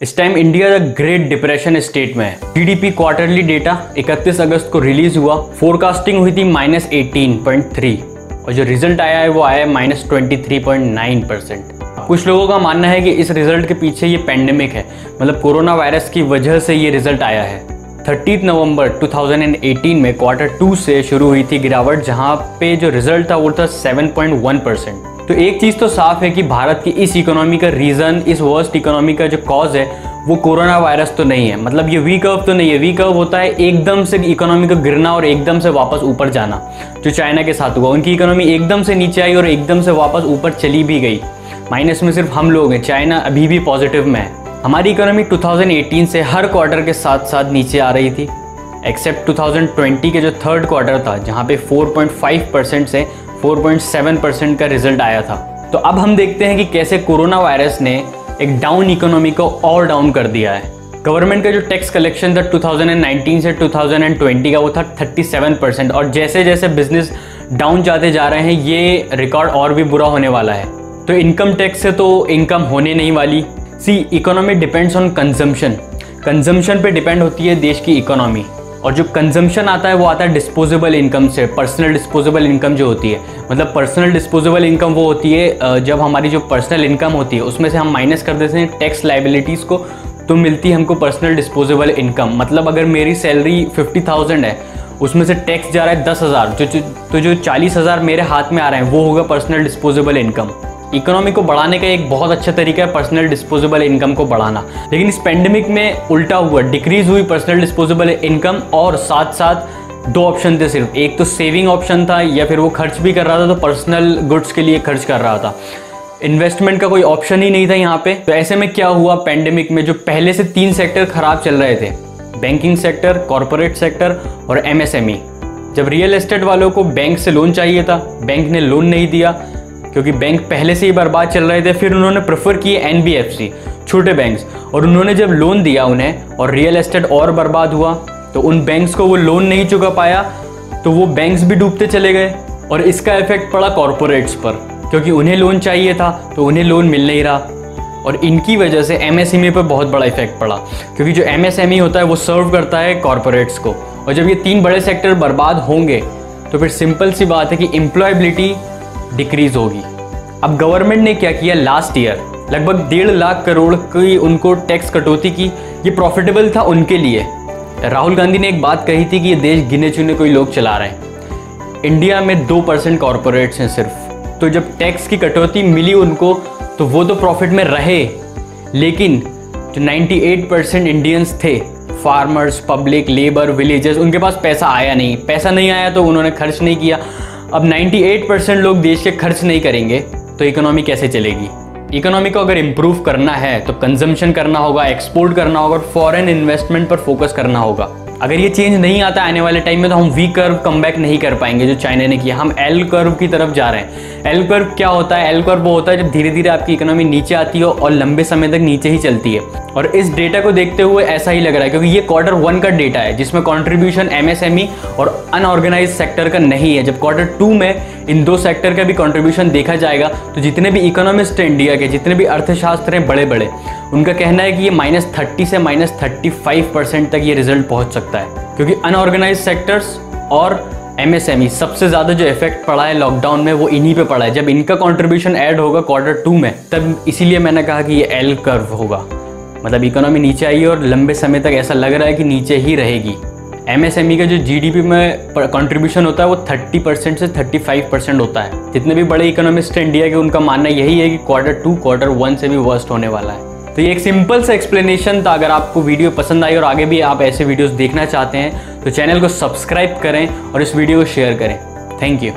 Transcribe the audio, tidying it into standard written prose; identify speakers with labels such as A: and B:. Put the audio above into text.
A: इस time India great depression state में है। जीडीपी क्वार्टरली डेटा 31 अगस्त को रिलीज हुआ। फोरकास्टिंग हुई थी -18.3 और जो रिजल्ट आया है वो आया है -23.9%। कुछ लोगों का मानना है कि इस रिजल्ट के पीछे ये पैंडेमिक है, मतलब कोरोना वायरस की वजह से ये रिजल्ट आया है। 30 नवंबर 2018 में Q2 से शुरू हुई थी गिरावट, जहाँ पे जो रिजल्ट था वो था 7.1%। तो एक चीज़ तो साफ है कि भारत की इस इकोनॉमी का रीज़न, इस वर्स्ट इकोनॉमी का जो कॉज है वो कोरोना वायरस तो नहीं है। मतलब ये वी कर्व तो नहीं है। वी कर्व होता है एकदम से इकोनॉमी का गिरना और एकदम से वापस ऊपर जाना, जो चाइना के साथ हुआ। उनकी इकोनॉमी एकदम से नीचे आई और एकदम से वापस ऊपर चली भी गई। माइनस में सिर्फ हम लोग हैं, चाइना अभी भी पॉजिटिव में है। हमारी इकोनॉमी 2018 से हर क्वार्टर के साथ साथ नीचे आ रही थी, एक्सेप्ट 2020 के जो थर्ड क्वार्टर था, जहाँ पे 4.5% से 4.7% का रिजल्ट आया था। तो अब हम देखते हैं कि कैसे कोरोना वायरस ने एक डाउन इकोनॉमी को और डाउन कर दिया है। गवर्नमेंट का जो टैक्स कलेक्शन था 2019 से 2020 का, वो था 37%। और जैसे जैसे बिजनेस डाउन जाते जा रहे हैं, ये रिकॉर्ड और भी बुरा होने वाला है। तो इनकम टैक्स से तो इनकम होने नहीं वाली। Economy depends on consumption. Consumption पे डिपेंड होती है देश की इकोनॉमी। और जो कंजम्पशन आता है वो आता है डिस्पोजेबल इनकम से। पर्सनल डिस्पोजेबल इनकम जो होती है, मतलब पर्सनल डिस्पोजेबल इनकम वो होती है जब हमारी जो पर्सनल इनकम होती है उसमें से हम माइनस कर देते हैं टैक्स लाइबिलिटीज़ को, तो मिलती है हमको पर्सनल डिस्पोजेबल इनकम। मतलब अगर मेरी सैलरी 50,000 है, उसमें से टैक्स जा रहा है 10,000, तो जो 40,000 मेरे हाथ में आ रहे हैं वो होगा पर्सनल डिस्पोजेबल इनकम। इकोनॉमी को बढ़ाने का एक बहुत अच्छा तरीका है पर्सनल डिस्पोजेबल इनकम को बढ़ाना। लेकिन इस पेंडेमिक में उल्टा हुआ, डिक्रीज हुई पर्सनल डिस्पोजेबल इनकम। और साथ साथ दो ऑप्शन थे सिर्फ, एक तो सेविंग ऑप्शन था, या फिर वो खर्च भी कर रहा था तो पर्सनल गुड्स के लिए खर्च कर रहा था। इन्वेस्टमेंट का कोई ऑप्शन ही नहीं था यहाँ पे। तो ऐसे में क्या हुआ, पेंडेमिक में जो पहले से 3 सेक्टर खराब चल रहे थे, बैंकिंग सेक्टर, कॉरपोरेट सेक्टर और MSME। जब रियल एस्टेट वालों को बैंक से लोन चाहिए था, बैंक ने लोन नहीं दिया क्योंकि बैंक पहले से ही बर्बाद चल रहे थे। फिर उन्होंने प्रेफर किए NBFC, छोटे बैंक्स, और उन्होंने जब लोन दिया उन्हें और रियल एस्टेट और बर्बाद हुआ, तो उन बैंक्स को वो लोन नहीं चुका पाया, तो वो बैंक्स भी डूबते चले गए। और इसका इफेक्ट पड़ा कॉरपोरेट्स पर, क्योंकि उन्हें लोन चाहिए था तो उन्हें लोन मिल नहीं रहा। और इनकी वजह से MSME पर बहुत बड़ा इफेक्ट पड़ा, क्योंकि जो MSME होता है वो सर्व करता है कॉरपोरेट्स को। और जब ये 3 बड़े सेक्टर बर्बाद होंगे तो फिर सिंपल सी बात है कि एम्प्लॉयबिलिटी डिक्रीज होगी। अब गवर्नमेंट ने क्या किया, लास्ट ईयर लगभग 1.5 लाख करोड़ की उनको टैक्स कटौती की। ये प्रॉफिटेबल था उनके लिए। राहुल गांधी ने एक बात कही थी कि ये देश गिने चुने कोई लोग चला रहे हैं। इंडिया में 2% कॉरपोरेट्स हैं सिर्फ। तो जब टैक्स की कटौती मिली उनको, तो वो तो प्रॉफिट में रहे, लेकिन जो 98% इंडियंस थे, फार्मर्स, पब्लिक, लेबर, विलेजर्स, उनके पास पैसा आया नहीं। पैसा नहीं आया तो उन्होंने खर्च नहीं किया। अब 98% लोग देश के खर्च नहीं करेंगे तो इकोनॉमी कैसे चलेगी। इकोनॉमी को अगर इम्प्रूव करना है तो कंजम्पशन करना होगा, एक्सपोर्ट करना होगा और फॉरेन इन्वेस्टमेंट पर फोकस करना होगा। अगर ये चेंज नहीं आता आने वाले टाइम में, तो हम वी कर्व कमबैक नहीं कर पाएंगे जो चाइना ने किया। हम एल कर्व की तरफ जा रहे हैं। एल कर्व क्या होता है? एल कर्व वो होता है जब धीरे धीरे आपकी इकोनॉमी नीचे आती हो और लंबे समय तक नीचे ही चलती है। और इस डेटा को देखते हुए ऐसा ही लग रहा है, क्योंकि ये Q1 का डेटा है जिसमें कॉन्ट्रीब्यूशन MSME और अनऑर्गेनाइज सेक्टर का नहीं है। जब Q2 में इन 2 सेक्टर का भी कॉन्ट्रीब्यूशन देखा जाएगा, तो जितने भी इकोनॉमिस्ट हैं इंडिया के, जितने भी अर्थशास्त्र हैं बड़े बड़े, उनका कहना है कि ये -30 से -35% तक ये रिजल्ट पहुंच सकता है। क्योंकि अनऑर्गेनाइज सेक्टर्स और MSME सबसे ज़्यादा जो इफेक्ट पड़ा है लॉकडाउन में, वो इन्हीं पे पड़ा है। जब इनका कंट्रीब्यूशन ऐड होगा Q2 में, तब इसीलिए मैंने कहा कि ये एल कर्व होगा। मतलब इकोनॉमी नीचे आई और लंबे समय तक ऐसा लग रहा है कि नीचे ही रहेगी। MSME का जो GDP में कंट्रीब्यूशन होता है वो 30% से 35% होता है। जितने भी बड़े इकोनॉमिस्ट हैं इंडिया के, उनका मानना यही है कि Q2 Q1 से भी वर्स्ट होने वाला है। तो ये एक सिंपल सा एक्सप्लेनेशन था। अगर आपको वीडियो पसंद आई और आगे भी आप ऐसे वीडियोस देखना चाहते हैं तो चैनल को सब्सक्राइब करें और इस वीडियो को शेयर करें। Thank you.